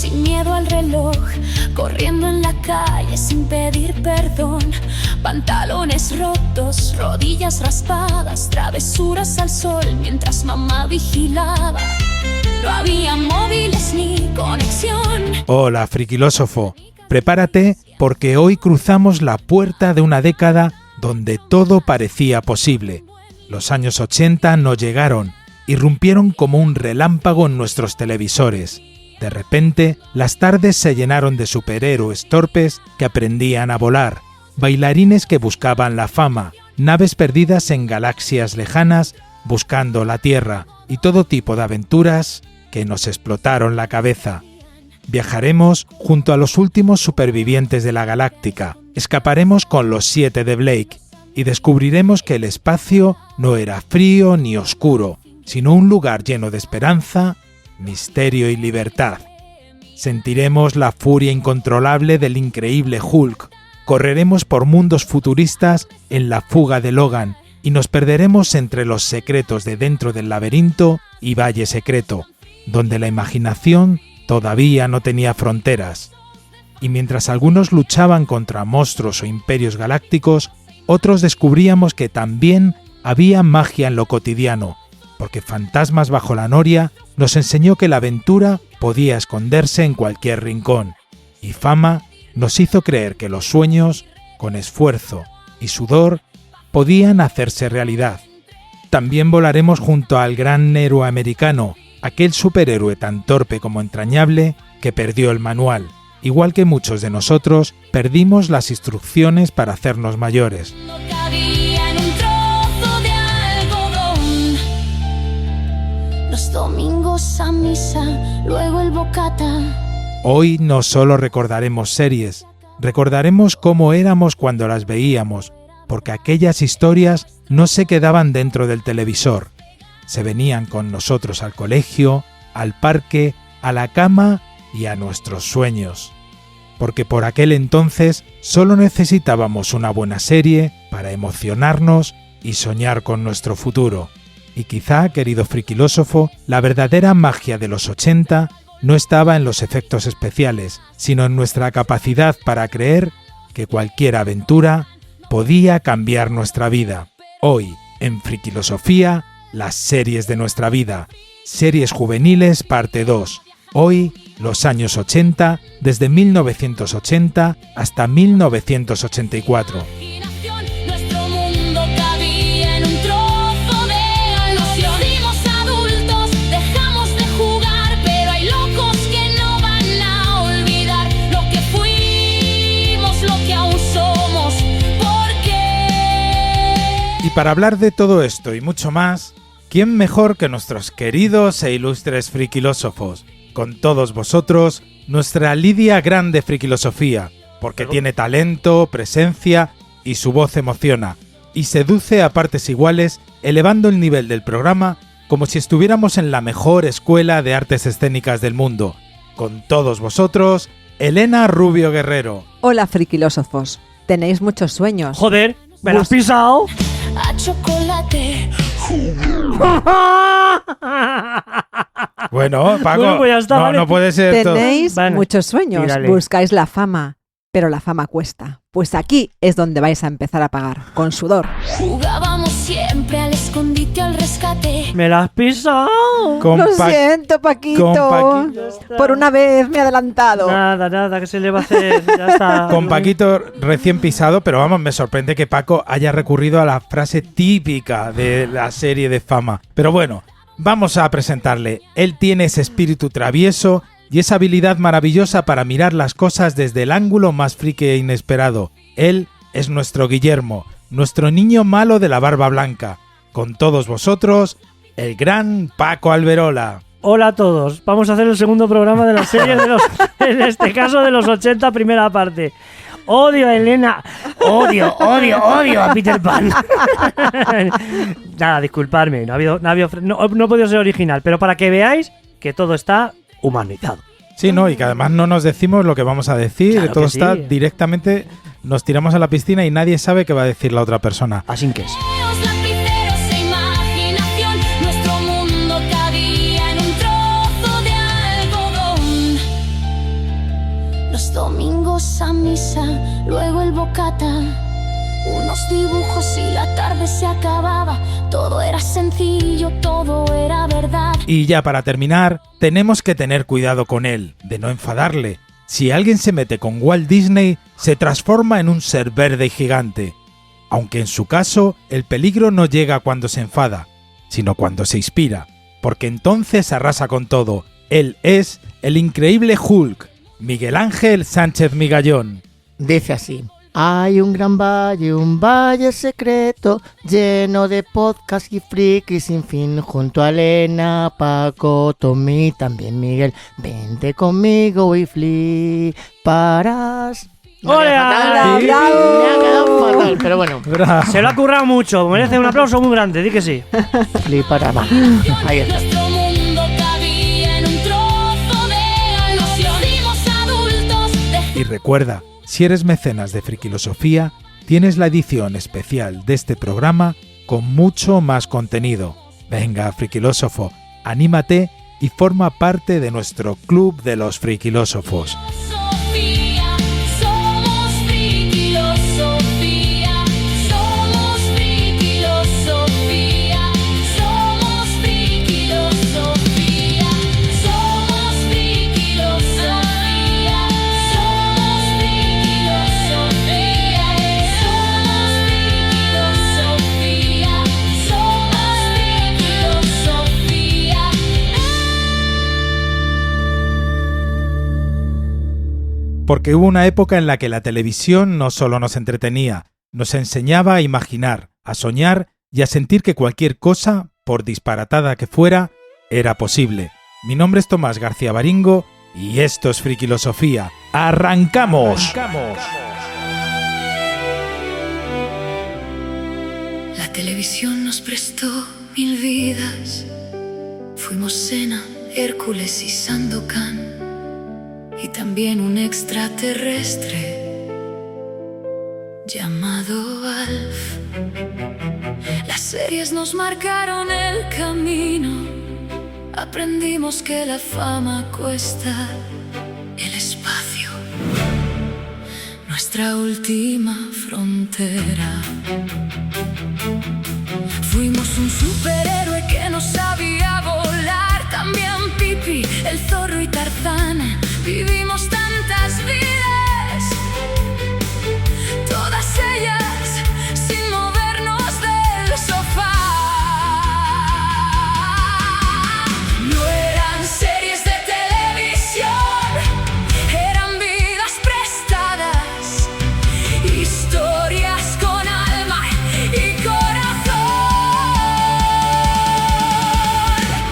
sin miedo al reloj, corriendo en la calle sin pedir perdón. Pantalones rotos, rodillas raspadas, travesuras al sol mientras mamá vigilaba. No había móviles ni conexión. Hola, friquilósofo. Prepárate porque hoy cruzamos la puerta de una década donde todo parecía posible. Los años 80 no llegaron, irrumpieron como un relámpago en nuestros televisores. De repente, las tardes se llenaron de superhéroes torpes que aprendían a volar, bailarines que buscaban la fama, naves perdidas en galaxias lejanas buscando la Tierra y todo tipo de aventuras que nos explotaron la cabeza. Viajaremos junto a los últimos supervivientes de la galáctica, escaparemos con los 7 de Blake y descubriremos que el espacio no era frío ni oscuro, sino un lugar lleno de esperanza, misterio y libertad. Sentiremos la furia incontrolable del increíble Hulk, correremos por mundos futuristas en la fuga de Logan y nos perderemos entre los secretos de Dentro del Laberinto y Valle Secreto, donde la imaginación todavía no tenía fronteras. Y mientras algunos luchaban contra monstruos o imperios galácticos, otros descubríamos que también había magia en lo cotidiano, porque Fantasmas bajo la Noria nos enseñó que la aventura podía esconderse en cualquier rincón, y Fama nos hizo creer que los sueños, con esfuerzo y sudor, podían hacerse realidad. También volaremos junto al gran héroe americano, aquel superhéroe tan torpe como entrañable que perdió el manual, igual que muchos de nosotros perdimos las instrucciones para hacernos mayores. Los domingos a misa, luego el bocata. Hoy no solo recordaremos series, recordaremos cómo éramos cuando las veíamos, porque aquellas historias no se quedaban dentro del televisor. Se venían con nosotros al colegio, al parque, a la cama y a nuestros sueños. Porque por aquel entonces solo necesitábamos una buena serie para emocionarnos y soñar con nuestro futuro. Y quizá, querido friquilósofo, la verdadera magia de los 80 no estaba en los efectos especiales, sino en nuestra capacidad para creer que cualquier aventura podía cambiar nuestra vida. Hoy, en Friquilosofía, las series de nuestra vida. Series juveniles parte 2. Hoy, los años 80, desde 1980 hasta 1984. Y para hablar de todo esto y mucho más, ¿quién mejor que nuestros queridos e ilustres friquilósofos? Con todos vosotros, nuestra Lidia Grande Friquilosofía, porque tiene talento, presencia y su voz emociona, y seduce a partes iguales, elevando el nivel del programa como si estuviéramos en la mejor escuela de artes escénicas del mundo. Con todos vosotros, Elena Rubio Guerrero. Hola, friquilósofos. Tenéis muchos sueños. Joder, ¿me lo has pisado? A chocolate. Bueno, Paco, Bueno, pues ya está, vale. no puede ser todo. Tenéis Bueno, muchos sueños, tírale. buscáis la fama, pero la fama cuesta. Pues aquí es donde vais a empezar a pagar, con sudor. Jugábamos siempre al escondite, al rescate. ¿Me lo has pisado? Lo siento, Paquito. Por una vez me he adelantado. Nada, ¿qué se le va a hacer? Ya está. Con Paquito recién pisado, pero vamos, me sorprende que Paco haya recurrido a la frase típica de la serie de Fama. Pero bueno, vamos a presentarle. Él tiene ese espíritu travieso y esa habilidad maravillosa para mirar las cosas desde el ángulo más friki e inesperado. Él es nuestro Guillermo, nuestro niño malo de la barba blanca. Con todos vosotros, el gran Paco Alberola. Hola a todos. Vamos a hacer el segundo programa de la serie de los, en este caso de los 80, primera parte. Odio a Elena. Odio a Peter Pan. Nada, disculpadme. No he podido ser original, pero para que veáis que todo está humanizado. Sí, ¿no? Y que además no nos decimos lo que vamos a decir, Claro todo que sí. está directamente, nos tiramos a la piscina y nadie sabe qué va a decir la otra persona. Así que es. Lapiceros e imaginación, nuestro mundo cabía en un trozo de algodón. Los domingos a misa, luego el bocata, unos dibujos y la tarde se acababa. Todo era sencillo, todo era verdad. Y ya para terminar, tenemos que tener cuidado con él, de no enfadarle. Si alguien se mete con Walt Disney, se transforma en un ser verde y gigante. Aunque en su caso, el peligro no llega cuando se enfada, sino cuando se inspira, porque entonces arrasa con todo. Él es el increíble Hulk, Miguel Ángel Sánchez Migallón. Dice así: hay un gran valle, un valle secreto, lleno de podcasts y frikis sin fin. Junto a Elena, Paco, Tommy, también Miguel. Vente conmigo y fliparás. ¡Hola! Me ha quedado fatal, pero bueno. Se lo ha currado mucho, merece un aplauso muy grande, di que sí. Fliparás. Ahí está. Nuestro mundo cabía en un trozo de ilusión. Fuimos adultos de... Y recuerda, si eres mecenas de Frikilosofía, tienes la edición especial de este programa con mucho más contenido. Venga, frikilósofo, anímate y forma parte de nuestro club de los frikilósofos. Sofía, somos Frikilosofía, somos Frikilosofía, somos Frikilosofía, somos Frikilosofía, somos Frikilosofía, somos Frikilosofía. Porque hubo una época en la que la televisión no solo nos entretenía, nos enseñaba a imaginar, a soñar y a sentir que cualquier cosa, por disparatada que fuera, era posible. Mi nombre es Tomás García Baringo y esto es Frikilosofía. ¡Arrancamos! La televisión nos prestó 1000 vidas. Fuimos Xena, Hércules y Sandokan. Y también un extraterrestre llamado Alf. Las series nos marcaron el camino. Aprendimos que la fama cuesta. El espacio, nuestra última frontera. Fuimos un superhéroe que no sabía volar. También Pipi, el zorro y Tarzán. Vivimos tantas vidas, todas ellas sin movernos del sofá. No eran series de televisión, eran vidas prestadas, historias con alma y corazón.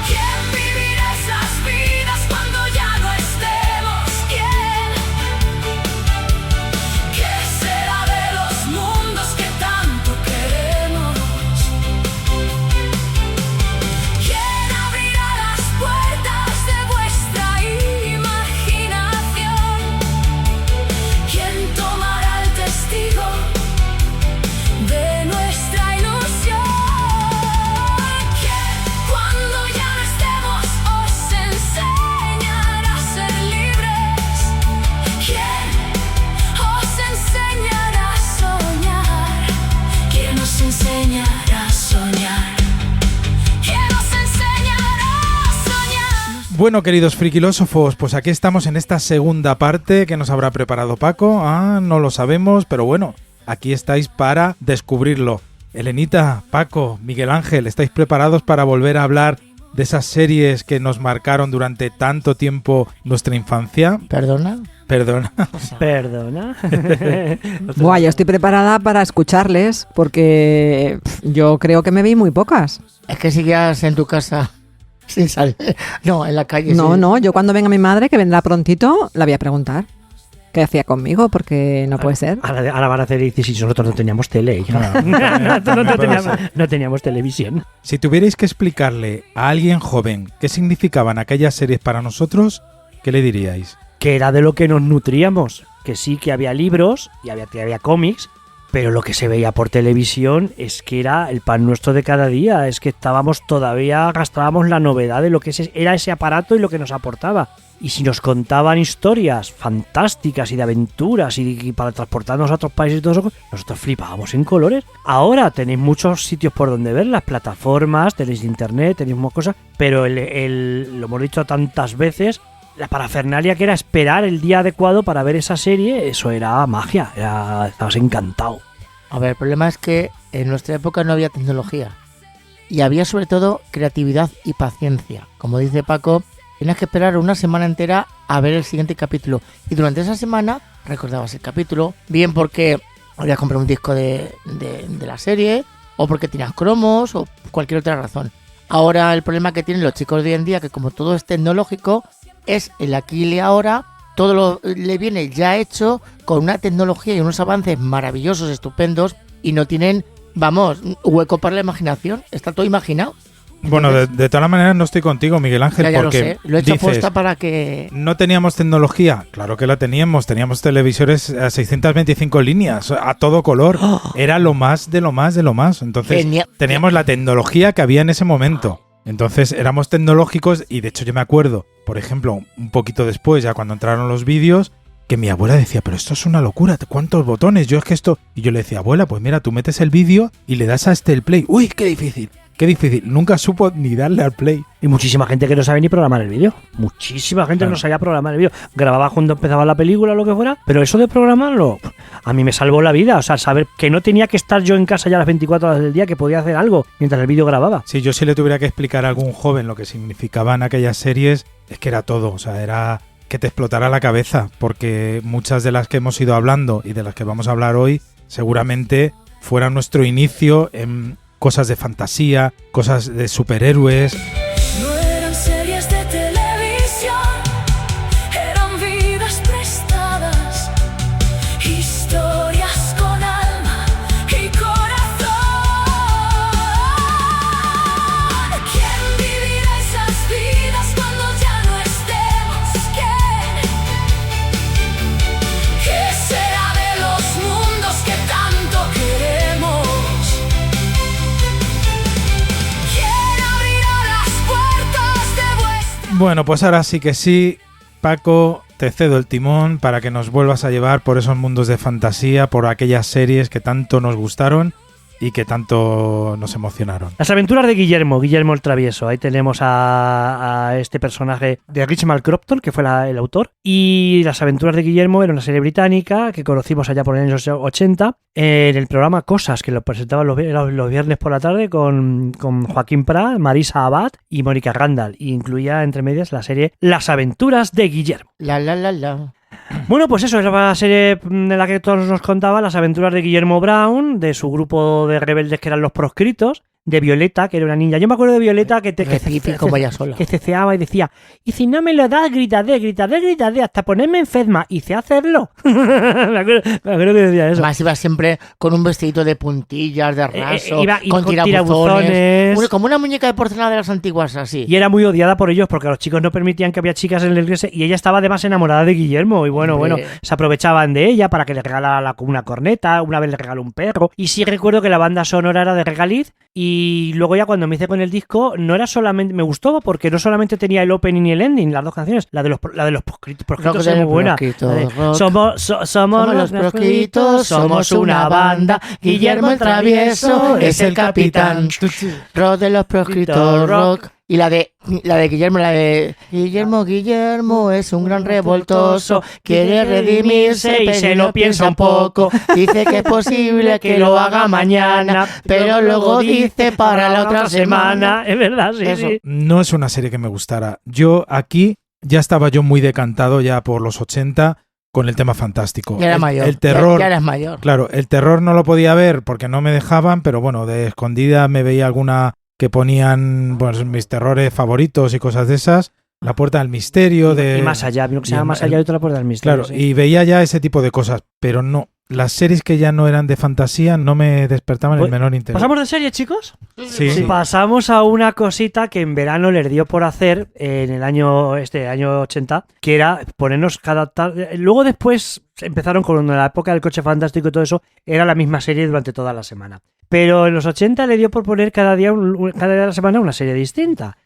¿Quién vivirá esas vidas cuando ya no estemos? ¿Quién? ¿Qué será de los mundos que tanto queremos? ¿Quién abrirá las puertas de vuestra imaginación? ¿Quién tomará el testigo de nuestra ilusión? ¿Quién, cuando ya no estemos, os enseñará a ser libres? ¿Quién os enseñará a soñar? ¿Quién os enseñará a soñar? ¿Quién os enseñará a soñar? Bueno, queridos frikilósofos, pues aquí estamos en esta segunda parte que nos habrá preparado Paco. No lo sabemos, pero bueno, aquí estáis para descubrirlo. Elenita, Paco, Miguel Ángel, ¿estáis preparados para volver a hablar de esas series que nos marcaron durante tanto tiempo nuestra infancia? ¿Perdona? Perdona. Perdona. Buah, yo estoy preparada para escucharles porque yo creo que me vi muy pocas. Es que seguías en tu casa sin salir. No, en la calle. No, sí. no, yo cuando venga mi madre, que vendrá prontito, la voy a preguntar qué hacía conmigo, porque no puede ser. Ahora van a hacer y si nosotros no teníamos tele, hija. No teníamos televisión. Si tuvierais que explicarle a alguien joven qué significaban aquellas series para nosotros, ¿qué le diríais? Que era de lo que nos nutríamos. Que sí que había libros y había cómics, pero lo que se veía por televisión es que era el pan nuestro de cada día. Es que gastábamos la novedad de lo que era ese aparato y lo que nos aportaba. Y si nos contaban historias fantásticas y de aventuras y para transportarnos a otros países y todo eso, nosotros flipábamos en colores. Ahora tenéis muchos sitios por donde ver, las plataformas, tenéis internet, tenéis más cosas, pero lo hemos dicho tantas veces, la parafernalia que era esperar el día adecuado para ver esa serie, eso era magia, estabas encantado. A ver, el problema es que en nuestra época no había tecnología. Y había sobre todo creatividad y paciencia. Como dice Paco, tenías que esperar una semana entera a ver el siguiente capítulo. Y durante esa semana recordabas el capítulo, bien porque habías comprado un disco de la serie, o porque tenías cromos, o cualquier otra razón. Ahora el problema que tienen los chicos de hoy en día, que como todo es tecnológico, es el aquí y el ahora, todo le viene ya hecho, con una tecnología y unos avances maravillosos, estupendos, y no tienen, vamos, hueco para la imaginación. Está todo imaginado. Bueno, de todas maneras no estoy contigo, Miguel Ángel, Ya porque lo sé, lo he hecho dices, aposta para que... ¿no teníamos tecnología? Claro que la teníamos televisores a 625 líneas, a todo color. Era lo más de lo más de lo más. Entonces teníamos la tecnología que había en ese momento. Entonces éramos tecnológicos y de hecho yo me acuerdo, por ejemplo, un poquito después, ya cuando entraron los vídeos, que mi abuela decía, pero esto es una locura, ¿cuántos botones? Yo es que esto... Y yo le decía, abuela, pues mira, tú metes el vídeo y le das a el play. ¡Uy, qué difícil! Qué difícil, nunca supo ni darle al play. Y muchísima gente que no sabe ni programar el vídeo. Muchísima gente que no sabía programar el vídeo. Grababa cuando empezaba la película o lo que fuera, pero eso de programarlo, a mí me salvó la vida. O sea, saber que no tenía que estar yo en casa ya las 24 horas del día, que podía hacer algo mientras el vídeo grababa. Sí, yo sí le tuviera que explicar a algún joven lo que significaban aquellas series, es que era todo, o sea, era que te explotara la cabeza, porque muchas de las que hemos ido hablando y de las que vamos a hablar hoy, seguramente fuera nuestro inicio en cosas de fantasía, cosas de superhéroes. No eran series de televisión, eran vidas prestadas, historias con alma y corazón. ¿Quién vivirá esas vidas cuando ya no estemos? ¿Qué será de los mundos que tanto queremos? Bueno, pues ahora sí que sí, Paco, te cedo el timón para que nos vuelvas a llevar por esos mundos de fantasía, por aquellas series que tanto nos gustaron y que tanto nos emocionaron. Las aventuras de Guillermo el Travieso. Ahí tenemos a este personaje de Richard Crompton, que fue el autor. Y Las aventuras de Guillermo era una serie británica que conocimos allá por los años 80 en el programa Cosas, que lo presentaban los viernes por la tarde con Joaquín Prat, Marisa Abad y Mónica Randall. Y incluía entre medias la serie Las aventuras de Guillermo. La. Bueno, pues eso, era la serie de la que todos nos contaba las aventuras de Guillermo Brown, de su grupo de rebeldes que eran los proscritos, de Violeta, que era una niña. Yo me acuerdo de Violeta que ceceaba y decía, y si no me lo das, gritaré, hasta ponerme enferma. Y sé hacerlo. me acuerdo que decía eso. Más iba siempre con un vestidito de puntillas, de raso, con tirabuzones. Como una muñeca de porcelana de las antiguas, así. Y era muy odiada por ellos porque los chicos no permitían que había chicas en la iglesia y ella estaba además enamorada de Guillermo. Y bueno, se aprovechaban de ella para que le regalara una corneta, una vez le regaló un perro. Y sí recuerdo que la banda sonora era de Regaliz. Y luego ya cuando me hice con el disco, no era solamente, me gustó porque no solamente tenía el opening y el ending, las dos canciones, la de los proscritos es muy buena. Somos los proscritos, somos una banda, Guillermo el Travieso es el capitán. Rock de los proscritos, rock. Y la de Guillermo es un gran revoltoso, quiere redimirse y se lo piensa un poco. Dice que es posible que lo haga mañana, pero luego dice para la otra semana. Es verdad, sí. No es una serie que me gustara. Yo aquí ya estaba muy decantado ya por los 80 con el tema fantástico. Ya era mayor. El terror. Ya eras mayor. Claro, el terror no lo podía ver porque no me dejaban, pero bueno, de escondida me veía alguna que ponían mis terrores favoritos y cosas de esas. La Puerta del Misterio. Y Más Allá, vino que se llama Más Allá de otra Puerta del Misterio. Claro, y veía ya ese tipo de cosas, pero no. Las series que ya no eran de fantasía no me despertaban el menor interés. ¿Pasamos de serie, chicos? Sí. Pasamos a una cosita que en verano les dio por hacer en el año 80, que era ponernos cada tarde. Luego después empezaron con la época del Coche Fantástico y todo eso, era la misma serie durante toda la semana. Pero en los 80 le dio por poner cada día de la semana una serie distinta.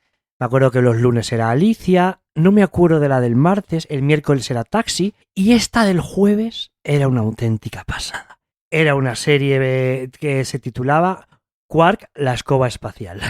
Me acuerdo que los lunes era Alicia, no me acuerdo de la del martes, el miércoles era Taxi y esta del jueves era una auténtica pasada. Era una serie que se titulaba Quark, la escoba espacial.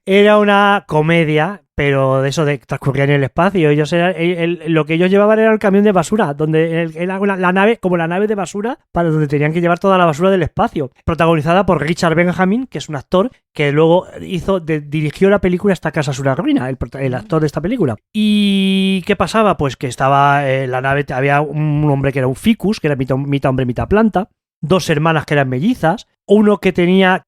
Era una comedia, pero de eso de transcurría en el espacio. Lo que ellos llevaban era el camión de basura, donde era la nave, como la nave de basura, para donde tenían que llevar toda la basura del espacio. Protagonizada por Richard Benjamin, que es un actor que luego dirigió la película Esta casa es una ruina, el actor de esta película. ¿Y qué pasaba? Pues que estaba en la nave, había un hombre que era un ficus, que era mitad hombre, mitad planta. 2 hermanas que eran mellizas, uno que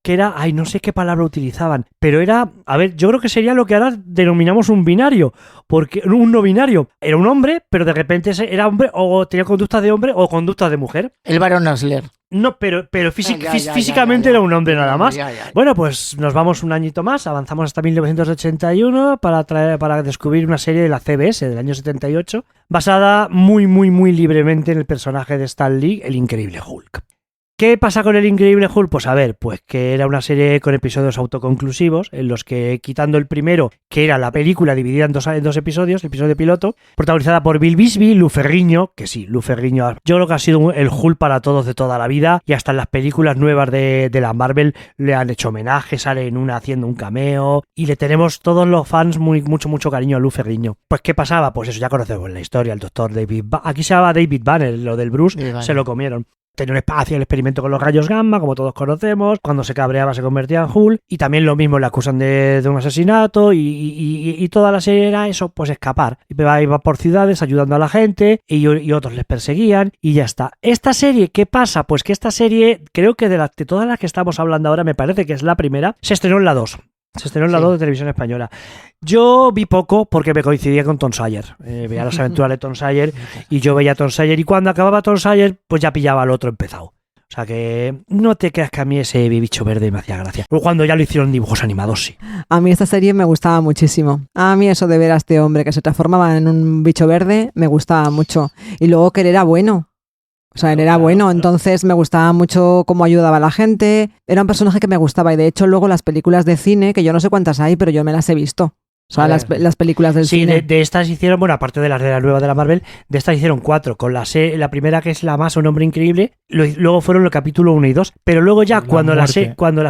era, no sé qué palabra utilizaban, pero era, yo creo que sería lo que ahora denominamos un binario, porque un no binario, era un hombre, pero de repente era hombre o tenía conductas de hombre o conductas de mujer. El Barón Asler. No, pero físicamente era un hombre nada más. Ya. Bueno, pues nos vamos un añito más, avanzamos hasta 1981 para descubrir una serie de la CBS del año 78, basada muy, muy, muy libremente en el personaje de Stan Lee, el Increíble Hulk. ¿Qué pasa con el Increíble Hulk? Pues que era una serie con episodios autoconclusivos, en los que, quitando el primero, que era la película dividida en dos episodios, el episodio piloto, protagonizada por Bill Bixby, Lou Ferrigno, que sí, Lou Ferrigno, yo creo que ha sido el Hulk para todos de toda la vida, y hasta en las películas nuevas de la Marvel le han hecho homenaje, sale en una haciendo un cameo, y le tenemos todos los fans mucho cariño a Lou Ferrigno. Pues ¿qué pasaba? Pues eso ya conocemos la historia, el doctor David aquí se llama David Banner, lo del Bruce, se lo comieron. Tenía un espacio, el experimento con los rayos gamma, como todos conocemos. Cuando se cabreaba se convertía en Hulk. Y también lo mismo, le acusan de un asesinato y toda la serie era eso, pues escapar. Iba por ciudades ayudando a la gente y otros les perseguían y ya está. Esta serie, ¿qué pasa? Pues que esta serie, creo que de todas las que estamos hablando ahora, me parece que es la primera, se estrenó en la 2. Se estrenó en la 2 de Televisión Española. Yo vi poco porque me coincidía con Tom Sawyer. Veía las aventuras de Tom Sawyer y yo veía a Tom Sawyer. Y cuando acababa Tom Sawyer, pues ya pillaba al otro empezado. O sea que no te creas que a mí ese bicho verde me hacía gracia. Luego cuando ya lo hicieron dibujos animados, sí. A mí esta serie me gustaba muchísimo. A mí eso de ver a este hombre que se transformaba en un bicho verde me gustaba mucho. Y luego que él era bueno. O sea, él era bueno, entonces me gustaba mucho cómo ayudaba a la gente. Era un personaje que me gustaba y de hecho luego las películas de cine, que yo no sé cuántas hay, pero yo me las he visto. O sea, las películas del cine. Sí, de estas hicieron, bueno, aparte de las de la nueva de la Marvel, de estas hicieron 4. Con la primera, que es la más, Un hombre increíble, luego fueron el capítulo 1 y 2. Pero luego ya, cuando la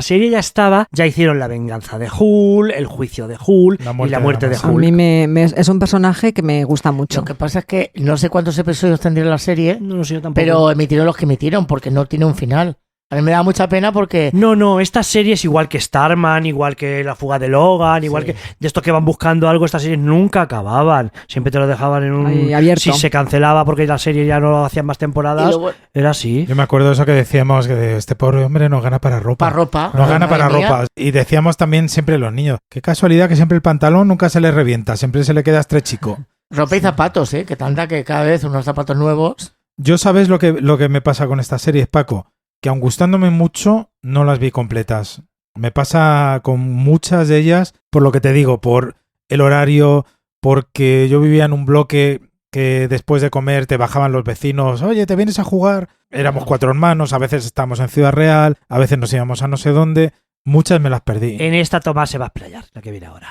serie ya estaba, ya hicieron La venganza de Hulk, El juicio de Hulk y La muerte de Hulk. A mí es un personaje que me gusta mucho. Lo que pasa es que no sé cuántos episodios tendría la serie, no lo sé yo tampoco, pero emitieron los que emitieron, porque no tiene un final. A mí me da mucha pena porque... No, esta serie es igual que Starman, igual que La fuga de Logan, igual que de estos que van buscando algo, estas series nunca acababan. Siempre te lo dejaban en un... Ahí, abierto. Si se cancelaba porque la serie ya no hacían más temporadas, era así. Yo me acuerdo de eso que decíamos, que este pobre hombre no gana para ropa. Para ropa. No gana para ropa. Y decíamos también siempre los niños, qué casualidad que siempre el pantalón nunca se le revienta, siempre se le queda estrechico. Ropa y zapatos, que tanta que cada vez unos zapatos nuevos... Yo sabes lo que me pasa con estas series, Paco, que aun gustándome mucho, no las vi completas. Me pasa con muchas de ellas, por lo que te digo, por el horario, porque yo vivía en un bloque que después de comer te bajaban los vecinos, oye, ¿te vienes a jugar? Éramos 4 hermanos, a veces estábamos en Ciudad Real, a veces nos íbamos a no sé dónde, muchas me las perdí. En esta toma se va a explayar, la que viene ahora.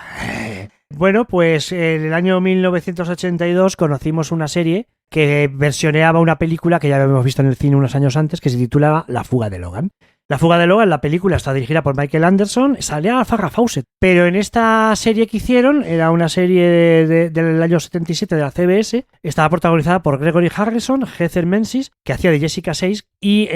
Bueno, pues en el año 1982 conocimos una serie que versioneaba una película que ya habíamos visto en el cine unos años antes, que se titulaba La fuga de Logan. La fuga de Logan, la película, está dirigida por Michael Anderson, salía Farrah Fawcett. Pero en esta serie que hicieron, era una serie del año 77 de la CBS, estaba protagonizada por Gregory Harrison, Heather Menzies, que hacía de Jessica 6, y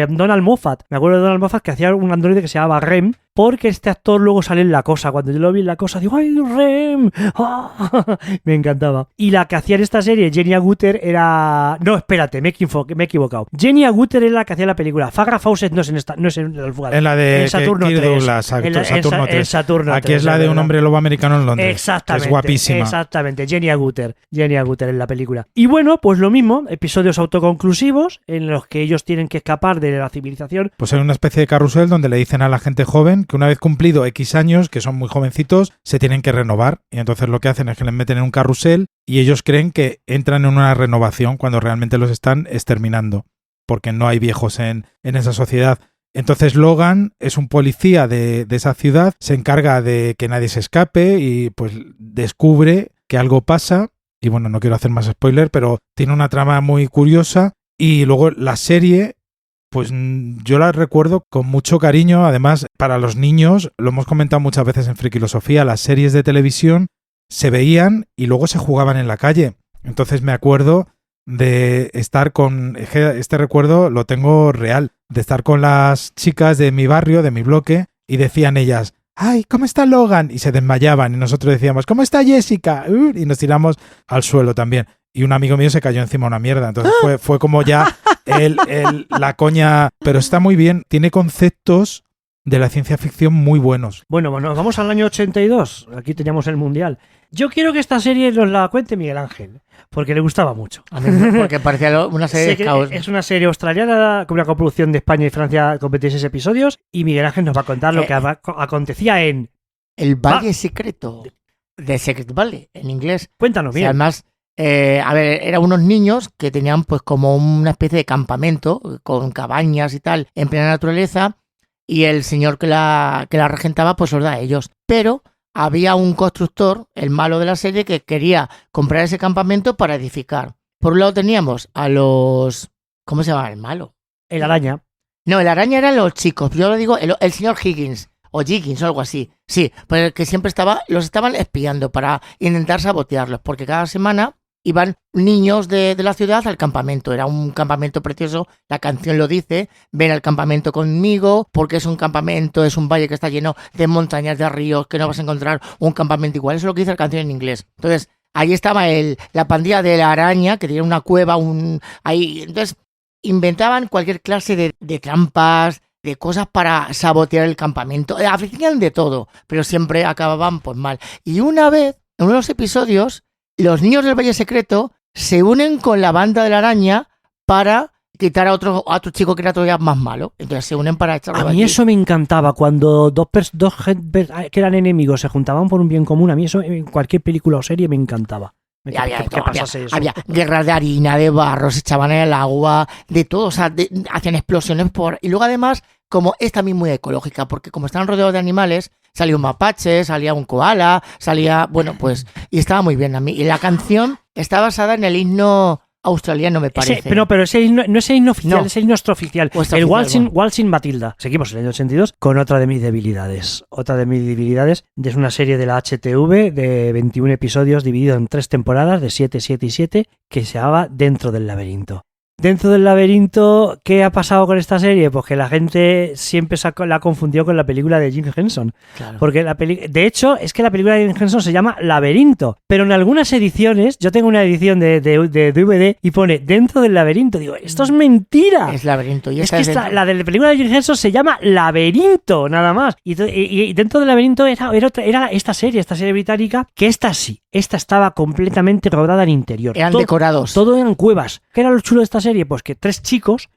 Donald Moffat. Me acuerdo de Donald Moffat, que hacía un androide que se llamaba Rem, porque este actor luego sale en La Cosa. Cuando yo lo vi en La Cosa, digo, ¡ay, Rem! ¡Ah! Me encantaba. Y la que hacía en esta serie, Jenny Agutter, era... No, espérate, me he equivocado. Jenny Agutter era la que hacía la película. Farrah Fawcett no es en La fuga. En la de Saturno 3. Douglas, Saturno 3. En Saturno Aquí 3, es la de un hombre lobo americano en Londres. Exactamente. Que es guapísima. Exactamente, Jenny Agutter en la película. Y bueno, pues lo mismo, episodios autoconclusivos en los que ellos tienen que escapar de la civilización. Pues hay una especie de carrusel donde le dicen a la gente joven que una vez cumplido X años, que son muy jovencitos, se tienen que renovar. Y entonces lo que hacen es que les meten en un carrusel y ellos creen que entran en una renovación cuando realmente los están exterminando, porque no hay viejos en esa sociedad. Entonces Logan es un policía de esa ciudad, se encarga de que nadie se escape y pues descubre que algo pasa. Y bueno, no quiero hacer más spoiler, pero tiene una trama muy curiosa. Y luego la serie, pues yo la recuerdo con mucho cariño. Además, para los niños, lo hemos comentado muchas veces en Frikilosofía, las series de televisión se veían y luego se jugaban en la calle. Entonces me acuerdo de estar con... Este recuerdo lo tengo real, de estar con las chicas de mi barrio, de mi bloque, y decían ellas, ¡ay, cómo está Logan! Y se desmayaban, y nosotros decíamos, ¿cómo está Jessica? Y nos tiramos al suelo también. Y un amigo mío se cayó encima de una mierda. Entonces fue como ya la coña... Pero está muy bien, tiene conceptos de la ciencia ficción muy buenos. Bueno, vamos al año 82. Aquí teníamos el Mundial. Yo quiero que esta serie nos la cuente Miguel Ángel, porque le gustaba mucho. A mí porque parecía una serie de caos. Es una serie australiana con una coproducción de España y Francia con 26 episodios, y Miguel Ángel nos va a contar lo que acontecía en... El Valle Secreto. The Secret Valley, en inglés. Cuéntanos, bien. Además, a ver, eran unos niños que tenían pues como una especie de campamento con cabañas y tal en plena naturaleza, y el señor que la regentaba pues os da a ellos. Pero había un constructor, el malo de la serie, que quería comprar ese campamento para edificar. Por un lado teníamos a los... ¿Cómo se llama el malo? El araña. No, el araña eran los chicos. Yo lo digo, el señor Higgins. O Jiggins o algo así. Sí, pues que siempre los estaban espiando para intentar sabotearlos. Porque cada semana iban niños de la ciudad al campamento. Era un campamento precioso, la canción lo dice, ven al campamento conmigo, porque es un campamento, es un valle que está lleno de montañas, de ríos, que no vas a encontrar un campamento igual. Eso es lo que dice la canción en inglés. Entonces, ahí estaba la pandilla de la araña, que tenía una cueva, ahí. Entonces, inventaban cualquier clase de trampas, de cosas para sabotear el campamento. Hacían de todo, pero siempre acababan pues mal. Y una vez, en uno de los episodios, los niños del Valle Secreto se unen con la banda de la araña para quitar a otro chico que era todavía más malo. Entonces se unen para echarlo. A mí eso me encantaba, cuando dos que eran enemigos se juntaban por un bien común. A mí eso en cualquier película o serie me encantaba. Había guerras de harina, de barro, se echaban en el agua, de todo, o sea, hacían explosiones y luego además, como es también muy ecológica, porque como están rodeados de animales, salía un mapache, salía un koala, bueno, pues, y estaba muy bien a mí. Y la canción está basada en el himno australiano, me parece. Pero ese himno, no es el himno oficial, No. es el himno extraoficial. El Waltzing Matilda. Seguimos en el año 82 con otra de mis debilidades. Otra de mis debilidades es una serie de la HTV de 21 episodios dividido en 3 temporadas de 7, 7 y 7 que se llamaba Dentro del Laberinto. Dentro del Laberinto, ¿qué ha pasado con esta serie? Pues que la gente siempre la confundió con la película de Jim Henson. Claro. Porque de hecho, es que la película de Jim Henson se llama Laberinto. Pero en algunas ediciones, yo tengo una edición de DVD y pone Dentro del Laberinto. Digo, esto es mentira. Es Laberinto. Y Es que la de la película de Jim Henson se llama Laberinto, nada más. Y Dentro del Laberinto era esta serie británica, que esta sí. Esta estaba completamente rodada en interior. Eran decorados. Todo eran cuevas. ¿Qué era lo chulo de esta serie? Pues que 3 chicos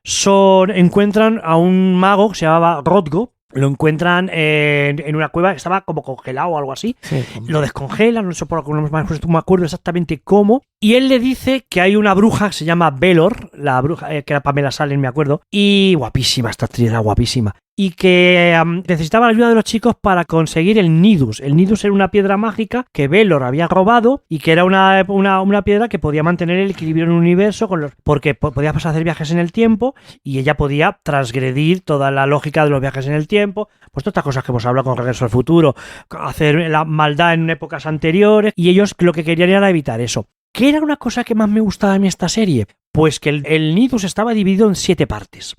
encuentran a un mago que se llamaba Rodgo. Lo encuentran en una cueva que estaba como congelado o algo así. Sí. Lo descongelan, no sé por qué, no me acuerdo exactamente cómo. Y él le dice que hay una bruja que se llama Belor, la bruja que era Pamela Salen, me acuerdo. Y guapísima, esta actriz era guapísima. Y que necesitaba la ayuda de los chicos para conseguir el Nidus. El Nidus era una piedra mágica que Belor había robado y que era una piedra que podía mantener el equilibrio en el universo porque podía pasar a hacer viajes en el tiempo y ella podía transgredir toda la lógica de los viajes en el tiempo. Pues todas estas cosas que hemos hablado con Regreso al Futuro, hacer la maldad en épocas anteriores, y ellos lo que querían era evitar eso. ¿Qué era una cosa que más me gustaba en esta serie? Pues que el Nidus estaba dividido en 7 partes.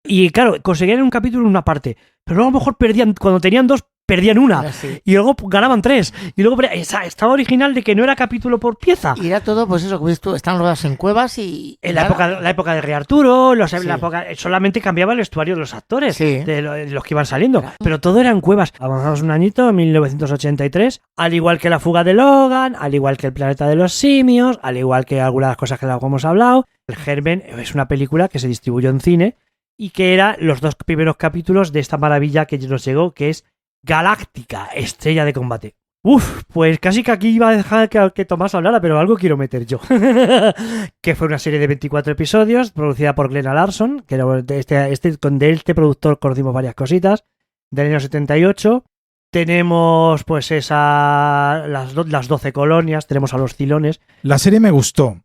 Y claro, conseguían un capítulo en una parte, pero luego a lo mejor cuando tenían 2, perdían una. Sí. Y luego ganaban 3. Y luego estaba original de que no era capítulo por pieza. Y era todo, pues eso, como dices tú, están rodados en cuevas y... En la época de Rey Arturo, Sí. solamente cambiaba el vestuario de los actores, Sí. de los que iban saliendo. Claro. Pero todo era en cuevas. Avanzamos un añito, en 1983, al igual que La fuga de Logan, al igual que El planeta de los simios, al igual que algunas cosas que hemos hablado. El Germen es una película que se distribuyó en cine y que eran los 2 primeros capítulos de esta maravilla que nos llegó, que es Galáctica, Estrella de Combate. Pues casi que aquí iba a dejar que Tomás hablara, pero algo quiero meter yo. Que fue una serie de 24 episodios, producida por Glenn Larson, que era de este productor conocimos varias cositas, del año 78. Tenemos pues las 12 colonias, tenemos a los Cilones. La serie me gustó.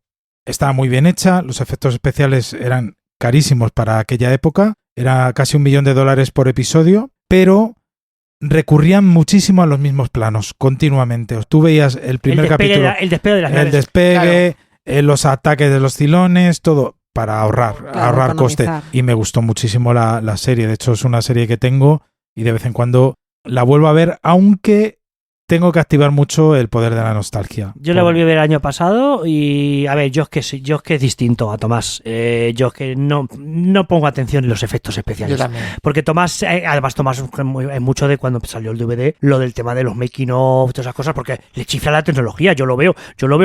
Estaba muy bien hecha, los efectos especiales eran carísimos para aquella época, era casi $1 millón por episodio, pero recurrían muchísimo a los mismos planos, continuamente. Tú veías el primer capítulo, el despegue de las naves. el despegue, los ataques de los Cilones, todo para ahorrar coste. Y me gustó muchísimo la serie. De hecho, es una serie que tengo y de vez en cuando la vuelvo a ver, aunque tengo que activar mucho el poder de la nostalgia. Yo la volví a ver el año pasado y, a ver, yo es que es distinto a Tomás. Yo es que no pongo atención en los efectos especiales. Yo también. Porque Tomás, además Tomás es mucho de cuando salió el DVD, lo del tema de los making of, todas esas cosas, porque le chifla la tecnología, yo lo veo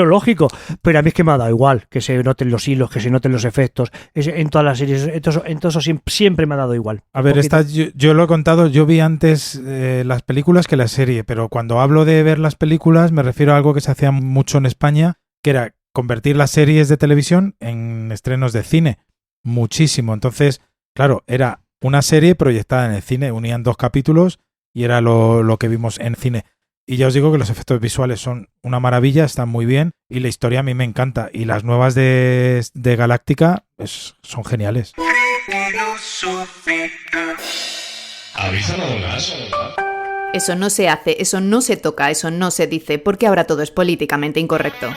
lógico, pero a mí es que me ha dado igual que se noten los hilos, que se noten los efectos. En todas las series, en todo eso siempre me ha dado igual. A ver, yo lo he contado, yo vi antes las películas que la serie, pero cuando hablo de ver las películas me refiero a algo que se hacía mucho en España, que era convertir las series de televisión en estrenos de cine. Muchísimo. Entonces, claro, era una serie proyectada en el cine, unían 2 capítulos y era lo que vimos en cine. Y ya os digo que los efectos visuales son una maravilla, están muy bien y la historia a mí me encanta. Y las nuevas de Galáctica son geniales. ¿Habéis hablado más? Eso no se hace, eso no se toca, eso no se dice, porque ahora todo es políticamente incorrecto.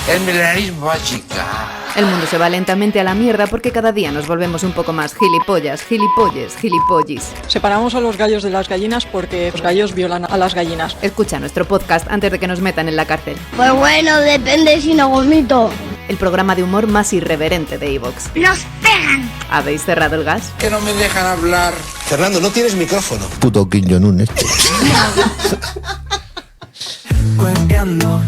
El milenarismo va a chica. El mundo se va lentamente a la mierda porque cada día nos volvemos un poco más gilipollas, gilipolles, gilipollis. Separamos a los gallos de las gallinas porque los gallos violan a las gallinas. Escucha nuestro podcast antes de que nos metan en la cárcel. Pues bueno, depende si no vomito. El programa de humor más irreverente de iVoox. ¡Nos pegan! ¿Habéis cerrado el gas? Que no me dejan hablar. Fernando, no tienes micrófono. Puto Kim Jong-un este. Cuenqueando.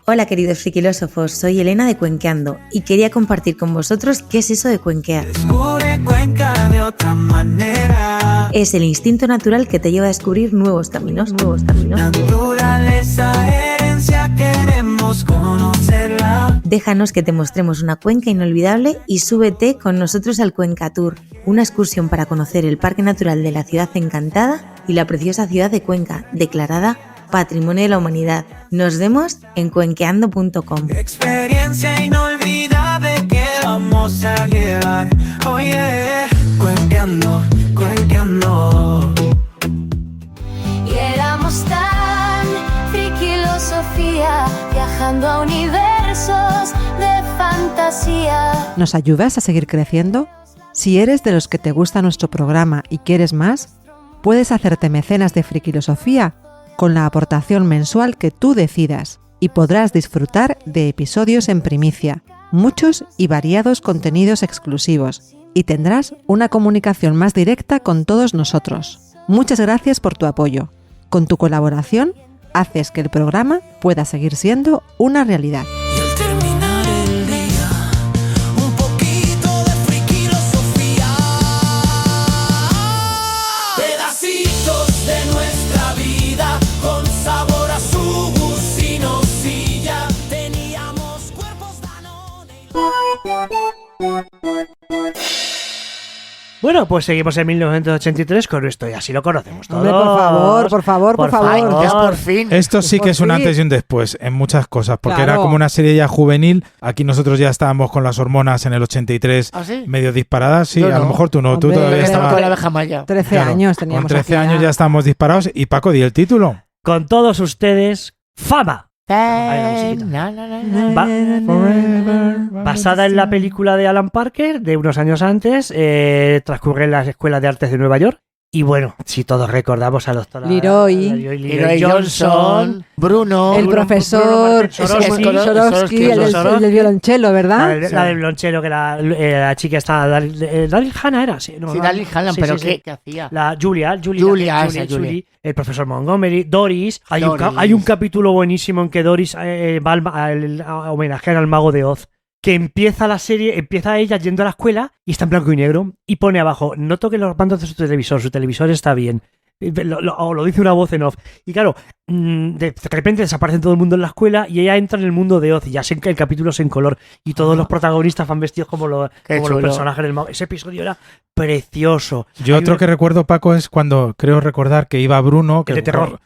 Hola queridos friquilósofos, soy Elena de Cuenqueando y quería compartir con vosotros qué es eso de cuenquear. Descubre Cuenca de otra manera. Es el instinto natural que te lleva a descubrir nuevos caminos. Naturaleza, herencia, queremos conocerla. Déjanos que te mostremos una cuenca inolvidable y súbete con nosotros al Cuenca Tour, una excursión para conocer el Parque Natural de la Ciudad Encantada y la preciosa ciudad de Cuenca, declarada Patrimonio de la Humanidad. Nos vemos en cuenqueando.com. Experiencia inolvidable que vamos a llevar. Oye, cuenqueando. Y éramos tan friquilosofía, viajando a universos de fantasía. ¿Nos ayudas a seguir creciendo? Si eres de los que te gusta nuestro programa y quieres más, puedes hacerte mecenas de Friquilosofía con la aportación mensual que tú decidas y podrás disfrutar de episodios en primicia, muchos y variados contenidos exclusivos y tendrás una comunicación más directa con todos nosotros. Muchas gracias por tu apoyo. Con tu colaboración haces que el programa pueda seguir siendo una realidad. Y al terminar el día, un poquito de friquilosofía. Pedacitos de nuestra vida con sabor a su bucinosilla. Teníamos cuerpos danones. Bueno, pues seguimos en 1983 con esto y así lo conocemos todos. Hombre, por favor. Por fin. Esto sí Por que es un fin. antes y un después en muchas cosas, porque Claro. era como una serie ya juvenil. Aquí nosotros ya estábamos con las hormonas en el 83 ¿Ah, sí? medio disparadas. Sí, Yo a lo no. mejor tú no, tú Hombre, todavía pero estabas... Con la abeja maya. 13 Claro, años teníamos. con 13 aquí años ya estábamos disparados y Paco, di el título. Con todos ustedes, Fama. Basada en la película de Alan Parker de unos años antes, transcurre en la Escuela de Artes de Nueva York. Y bueno, si todos recordamos a doctora Leroy Johnson, Bruno, El profesor Sorosky, el del violonchelo, ¿verdad? La del violonchelo, que la chica está, Daryl Hannah era, sí. No, Sí, Daryl Hannah, sí, pero sí. ¿qué hacía? La Julia, Julie. el profesor Montgomery, Doris. Hay Doris. hay un capítulo buenísimo en que Doris va a homenajear al mago de Oz. Que empieza la serie, empieza ella yendo a la escuela y está en blanco y negro y pone abajo, no toque los mandos de su televisor está bien. Lo dice una voz en off. Y claro, de repente desaparece todo el mundo en la escuela y ella entra en el mundo de Oz y ya el capítulo es en color y todos los protagonistas van vestidos como los personajes del mago. Ese episodio era precioso. Yo otro que recuerdo, Paco, es cuando creo recordar que iba Bruno... El de terror.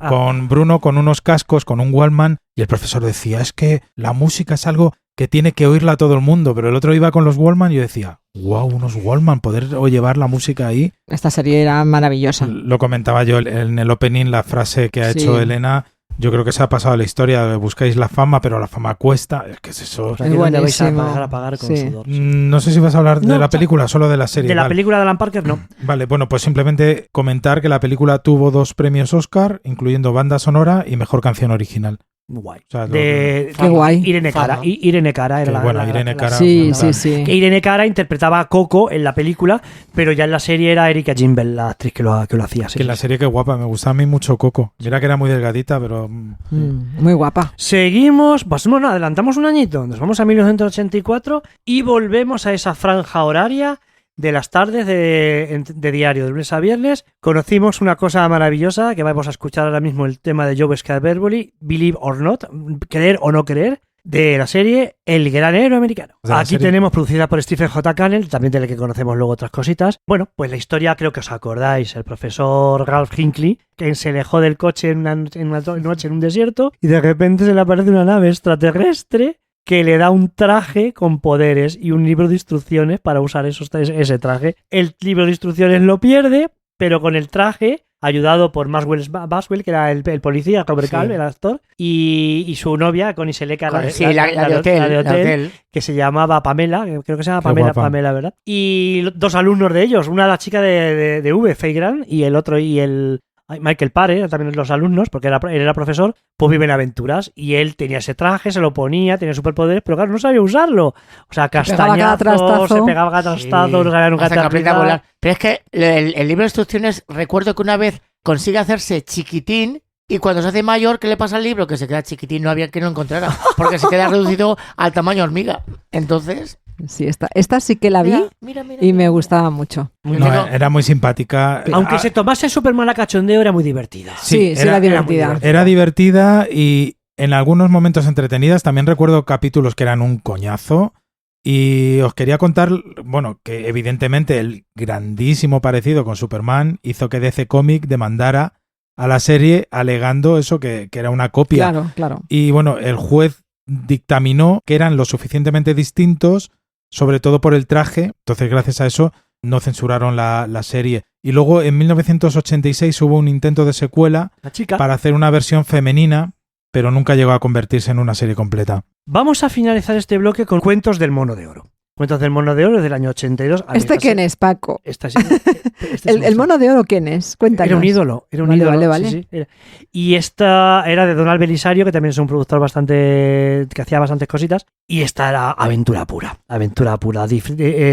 Con Bruno con unos cascos, con un Walkman, y el profesor decía, es que la música es algo que tiene que oírla todo el mundo, pero el otro iba con los Walkman y yo decía, wow, unos Walkman, poder llevar la música ahí. Esta serie era maravillosa. Lo comentaba yo en el opening, la frase que ha hecho Elena. Yo creo que se ha pasado a la historia. Buscáis la fama, pero la fama cuesta. ¿Qué es eso? Es buenísimo. A pagar con sudor. No sé si vas a hablar de la película, solo de la serie. De la película de Alan Parker, no. Vale, bueno, pues simplemente comentar que la película tuvo 2 premios Oscar, incluyendo banda sonora y mejor canción original. Guay. O sea, qué guay. Irene Cara era Irene Cara. Sí. Que Irene Cara interpretaba a Coco en la película, pero ya en la serie era Erika Jimbel, la actriz que lo hacía. Que en la serie, qué guapa, me gustaba a mí mucho Coco. Mira que era muy delgadita, pero... muy guapa. Seguimos, adelantamos un añito, nos vamos a 1984 y volvemos a esa franja horaria de las tardes de diario, de lunes a viernes. Conocimos una cosa maravillosa que vamos a escuchar ahora mismo, el tema de Joe Scarberry, Believe or Not, creer o no creer, de la serie El Gran Héroe Americano. Aquí tenemos producida por Stephen J. Cannell, también de la que conocemos luego otras cositas. Bueno, pues la historia creo que os acordáis, el profesor Ralph Hinckley, que se alejó del coche en una noche en un desierto y de repente se le aparece una nave extraterrestre que le da un traje con poderes y un libro de instrucciones para usar ese traje. El libro de instrucciones lo pierde, pero con el traje, ayudado por Baswell, que era el policía, Robert Calv, el actor, y su novia, Connie Sellecca, la de hotel, que se llamaba Pamela, creo que se llama Pamela, ¿verdad? Y 2 alumnos de ellos, una la chica de V, Faye Grant, y el otro, Michael Paré, también los alumnos, porque él era profesor, pues viven aventuras. Y él tenía ese traje, se lo ponía, tenía superpoderes, pero claro, no sabía usarlo. O sea, castañazos, se pegaba cada trastazo, no sabía nunca volar. Pero es que el libro de instrucciones, recuerdo que una vez consigue hacerse chiquitín y cuando se hace mayor, ¿qué le pasa al libro? Que se queda chiquitín, no había quien lo encontrara, porque se queda reducido al tamaño hormiga. Entonces... Sí, esta sí que la vi y me gustaba mucho. Era muy simpática. Aunque se tomase Superman a cachondeo, era muy divertida. Sí, era divertida. Era divertida y en algunos momentos entretenidas. También recuerdo capítulos que eran un coñazo. Y os quería contar, bueno, que evidentemente el grandísimo parecido con Superman hizo que DC Comics demandara a la serie alegando eso, que era una copia. Claro. Y bueno, el juez dictaminó que eran lo suficientemente distintos, sobre todo por el traje. Entonces, gracias a eso, no censuraron la serie. Y luego, en 1986, hubo un intento de secuela para hacer una versión femenina, pero nunca llegó a convertirse en una serie completa. Vamos a finalizar este bloque con Cuentos del Mono de Oro. Cuentos del Mono de Oro es del año 82. ¿Quién es, Paco? ¿El Mono de Oro quién es? Cuéntanos. Era un ídolo. Vale. Sí. Y esta era de Donald Belisario, que también es un productor que hacía bastantes cositas. Y esta era aventura pura.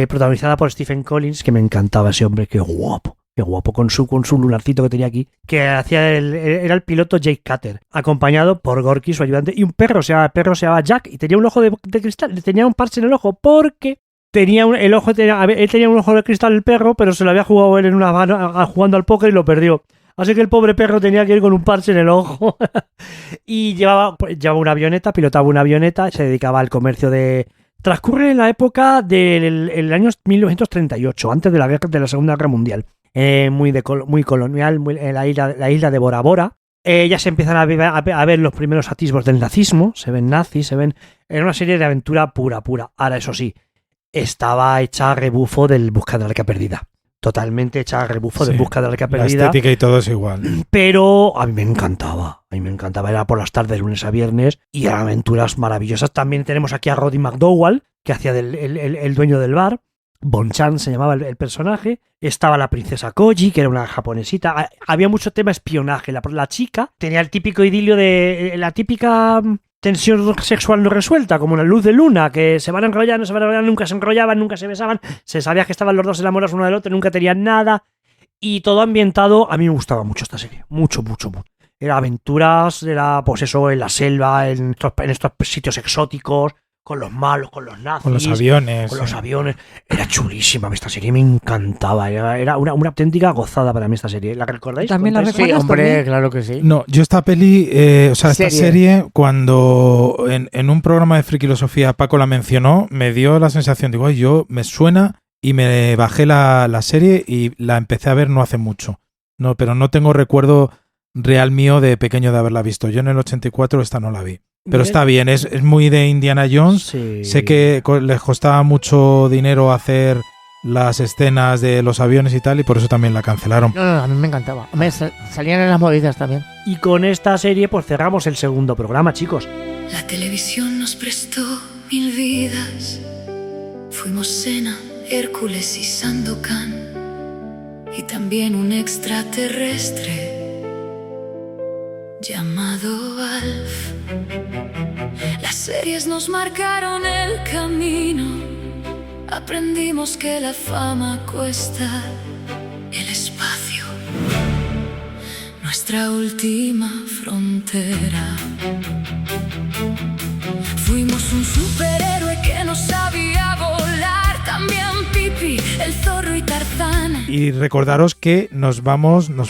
Protagonizada por Stephen Collins, que me encantaba ese hombre, qué guapo. Qué guapo, con su lunarcito que tenía aquí, que era el piloto Jake Cutter, acompañado por Gorky, su ayudante, y un perro, se llamaba Jack, y tenía un ojo de cristal, tenía un parche en el ojo, porque él tenía un ojo de cristal el perro, pero se lo había jugado él jugando al póker y lo perdió. Así que el pobre perro tenía que ir con un parche en el ojo. Y llevaba una avioneta, pilotaba una avioneta, se dedicaba al comercio de... Transcurre en la época del año 1938, antes de la Segunda Guerra Mundial. Muy colonial, la isla de Bora Bora. Ya se empiezan a ver los primeros atisbos del nazismo, se ven nazis, era una serie de aventura pura. Ahora, eso sí, estaba hecha a rebufo del Busca de la Arca Perdida. Totalmente hecha a rebufo del Busca de la Arca Perdida. La estética y todo es igual. Pero a mí me encantaba, era por las tardes, lunes a viernes, y eran aventuras maravillosas. También tenemos aquí a Roddy McDowall, que hacía el dueño del bar. Bonchan se llamaba el personaje. Estaba la princesa Koji, que era una japonesita. Había mucho tema espionaje. La chica tenía el típico idilio de la típica tensión sexual no resuelta, como una luz de luna, que se van a enrollar, no se van a enrollar, nunca se enrollaban, nunca se besaban, se sabía que estaban los dos enamorados uno del otro, nunca tenían nada. Y todo ambientado, a mí me gustaba mucho esta serie. Mucho. Era aventuras, era pues eso, en la selva, en estos sitios exóticos, con los malos, con los nazis. Con los aviones. Con los aviones. Era chulísima esta serie, me encantaba. Era una auténtica gozada para mí esta serie. ¿La recordáis? ¿También la ¿Contáis? Sí, hombre, también? claro que sí. No, yo esta peli, esta Serie. serie, cuando en un programa de Frikilosofía Paco la mencionó, me dio la sensación, digo, ay, yo me suena, y me bajé la serie y la empecé a ver no hace mucho. No, pero no tengo recuerdo real mío de pequeño de haberla visto. Yo en el 84 esta no la vi. Pero está bien, es muy de Indiana Jones. Sí. Sé que les costaba mucho dinero hacer las escenas de los aviones y tal, y por eso también la cancelaron. No, a mí me encantaba. Salían en las movidas también. Y con esta serie pues cerramos el segundo programa, chicos. La televisión nos prestó 1000 vidas. Fuimos Sena, Hércules y Sandokan. Y también un extraterrestre llamado Alf. Las series nos marcaron el camino. Aprendimos que la fama cuesta. El espacio, nuestra última frontera. Fuimos un superhéroe que no sabía volar. También Pipi, el zorro y Tarzán. Y recordaros que nos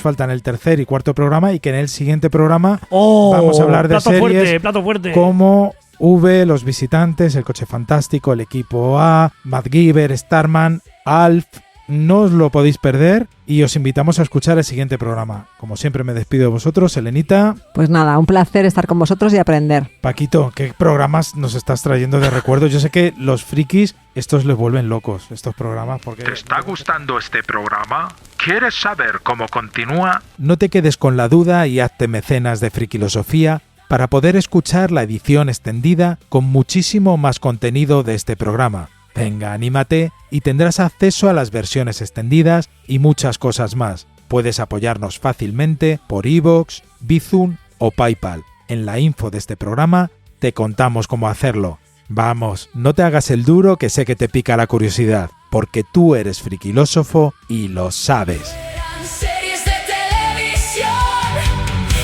faltan el tercer y cuarto programa, y que en el siguiente programa vamos a hablar de series plato fuerte. como V, Los Visitantes, El Coche Fantástico, El Equipo A, MacGyver, Starman, Alf. No os lo podéis perder y os invitamos a escuchar el siguiente programa. Como siempre me despido de vosotros, Elenita. Pues nada, un placer estar con vosotros y aprender. Paquito, ¿qué programas nos estás trayendo de recuerdo? Yo sé que los frikis, estos les vuelven locos, estos programas. Porque ¿Te está gustando este programa? ¿Quieres saber cómo continúa? No te quedes con la duda y hazte mecenas de Frikilosofía para poder escuchar la edición extendida con muchísimo más contenido de este programa. Venga, anímate y tendrás acceso a las versiones extendidas y muchas cosas más. Puedes apoyarnos fácilmente por iVoox, Bizum o PayPal. En la info de este programa te contamos cómo hacerlo. Vamos, no te hagas el duro, que sé que te pica la curiosidad, porque tú eres frikilósofo y lo sabes. Eran series de televisión,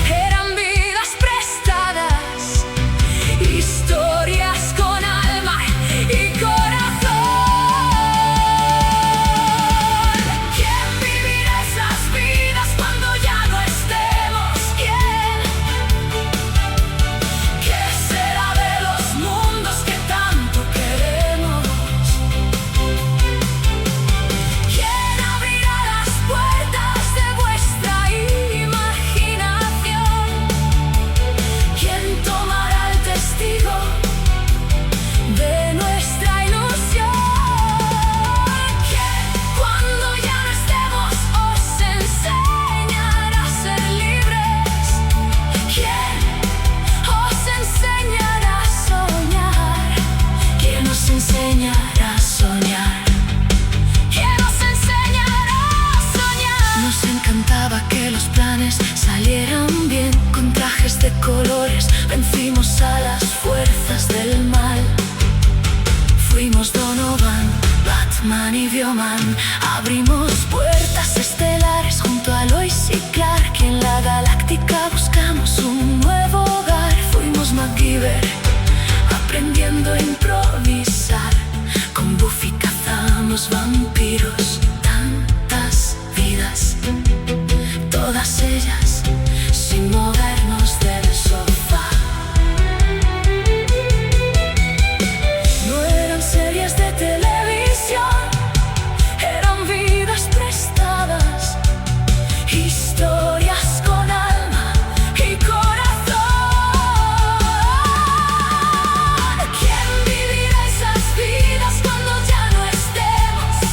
eran vidas prestadas, historias con alma y corazón. ¿Quién vivirá esas vidas cuando ya no estemos? ¿Quién? ¿Qué será de los mundos que tanto queremos? ¿Quién abrirá las puertas de vuestra imaginación? ¿Quién tomará el testigo de nuestra ilusión? ¿Quién, cuando ya no estemos, os enseñará a ser libres? ¿Quién os enseñará a soñar? ¿Quién os enseñará a soñar? ¿Quién nos enseñará a soñar? Nos encantaba que los planes salieran bien. Con trajes de colores vencimos a las fuerzas del mal. Fuimos Donovan, Batman y Bioman. Abrimos puertas estelares junto a Lois y Clark. Y en la galáctica buscamos un nuevo hogar. Fuimos MacGyver, aprendiendo a improvisar. Con Buffy cazamos vampiros. Tantas vidas, todas ellas sin movernos del sofá. No eran series de televisión, eran vidas prestadas, historias con alma y corazón. ¿Quién vivirá esas vidas cuando ya no estemos?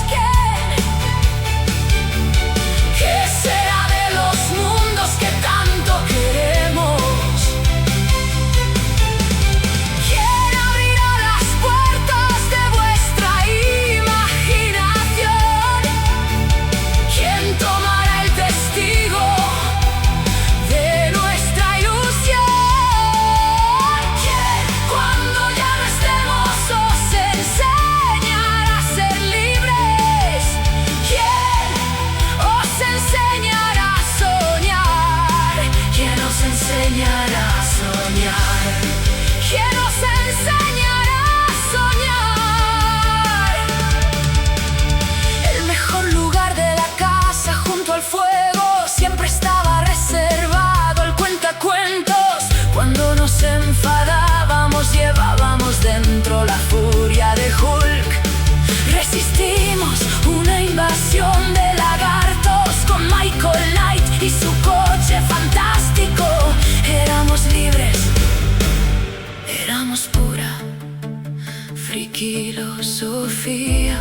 Frikilosofía.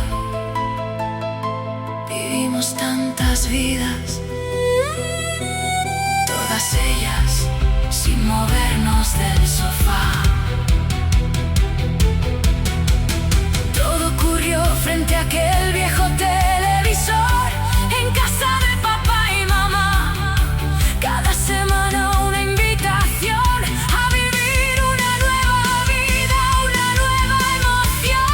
Vivimos tantas vidas, todas ellas sin movernos del sofá. Todo ocurrió frente a aquel viejo televisor en casa de papá y mamá. Cada semana una invitación a vivir una nueva vida, una nueva emoción.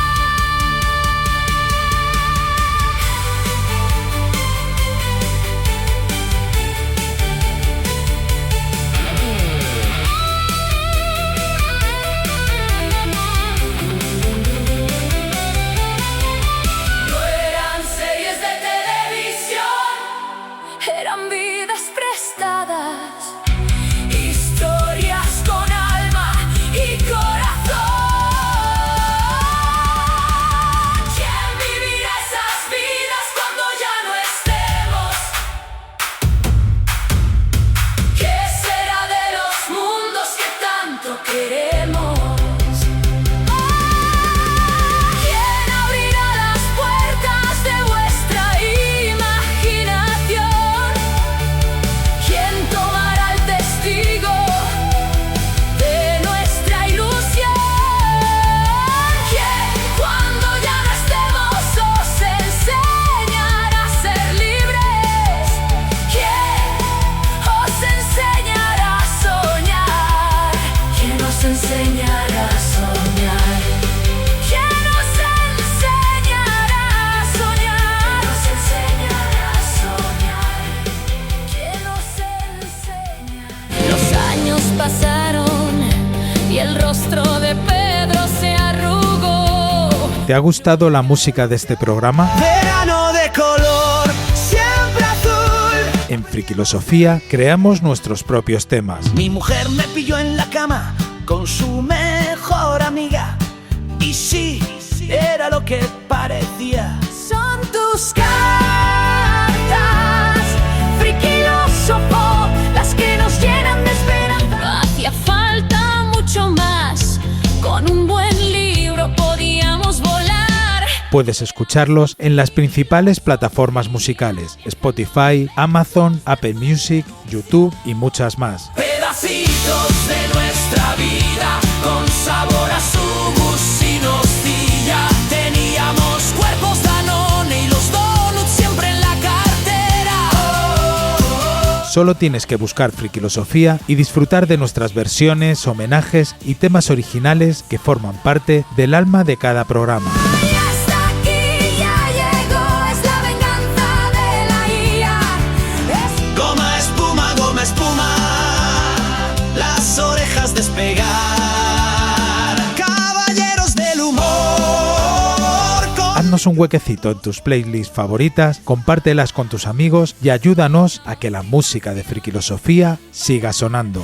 No eran series de televisión, eran vidas prestadas, historias con alma y corazón. ¿Quién vivirá esas vidas cuando ya no estemos? ¿Qué será de los mundos que tanto queremos? ¿Quién abrirá las puertas de vuestra imaginación? ¿Quién tomará el testigo de nuestra ilusión? ¿Quién, cuando ya no estemos, os enseñará a ser libres? ¿Quién os enseñará a soñar? ¿Quién os enseñará a soñar? ¿Quién os enseñará a soñar? ¿Quién os enseñará? Los años pasaron y el rostro de Pedro se arrugó. ¿Te ha gustado la música de este programa? Verano de color, siempre azul. En Frikilosofía creamos nuestros propios temas. Mi mujer me pilló en la cama con su mejor amiga. Y sí, era lo que parecía. Son tus cartas, frikilósofo, las que nos llenan de esperanza. No hacía falta mucho más, con un buen libro podíamos volar. Puedes escucharlos en las principales plataformas musicales: Spotify, Amazon, Apple Music, YouTube y muchas más. Pedacitos de nuestra vida con sabor a hummus y nocilla. Teníamos cuerpos Danone y los donuts siempre en la cartera. Solo tienes que buscar Frikilosofía y disfrutar de nuestras versiones, homenajes y temas originales que forman parte del alma de cada programa. Y hasta aquí ya llegó, es la venganza de la IA. Goma espuma, las orejas despegar. Caballeros del humor. Haznos un huequecito en tus playlists favoritas, compártelas con tus amigos y ayúdanos a que la música de Frikilosofía siga sonando.